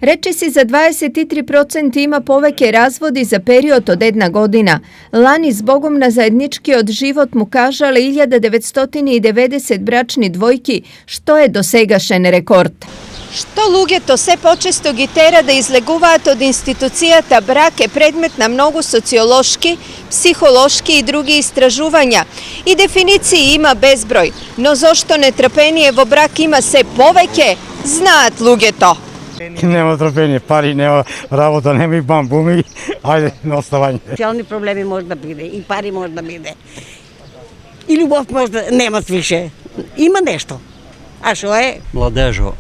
Rečisi za 23% ima poveke razvodi za period od 1 godina. Lani zbogom na zajednički od život mu kažale 1990 bračni dvojki, što je dosegašen rekord. Što luge to se počesto gitera da izleguvat od institucijata brake predmet na mnogu sociološki, psihološki i drugi istražuvanja. I definiciji ima bezbroj, no zašto netrpenijevo brak ima se poveke, znat luge to. Nema trpenje, pari, nema работа, nema i bambumi, ajde na ostavanje. Socijalni problemi možda bide, i pari možda bide. I ljubav možda nema više. Ima nešto. A što je? Mladežo,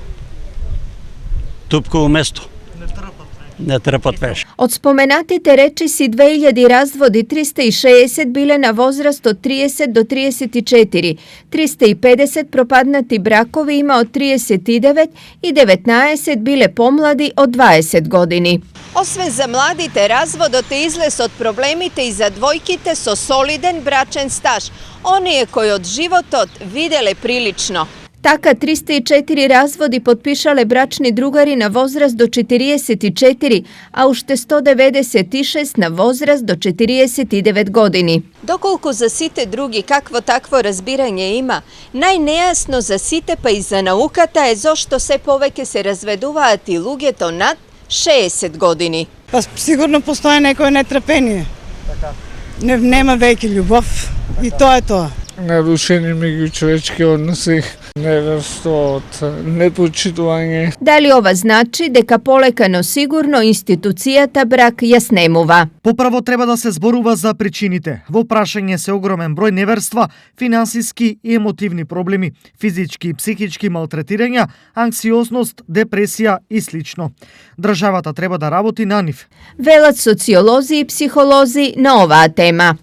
tupkovo mesto. Ne trpat veš. Od spomenatite rečisi 2000 razvodi 360 bile na возраст od 30 do 34, 350 propadnati brakovi ima od 39 i 19 bile pomladi od 20 godini. Osve za mladite razvodote izles od problemite i za dvojkite so soliden bračen staž. Oni je koji od životot videle prilično. Taka 304 razvodi potpišale bračni drugari na возраст do 44, a ušte 196 na возраст do 49 godini. Dokoliko za site drugi kakvo takvo razbiranje ima, najnejasno za site pa i za naukata je zašto se poveke se razveduvati lugeto nad 60 godini. Pa sigurno postoje neko netrpenje. Nema veke ljubav i to je to. Narušeni međučovečki odnosi, neverstvo, nepočitovanje. Da li ova znači дека полекано сигурно институцијата брак ја снемува? Поправо треба да се зборува за причините. Во прашање се огромен број неверства, финансиски и емотивни проблеми, физички и психички малтретирања, анксиозност, депресија и слично. Државата треба да работи на нив. Велат социолози и психолози на оваа тема.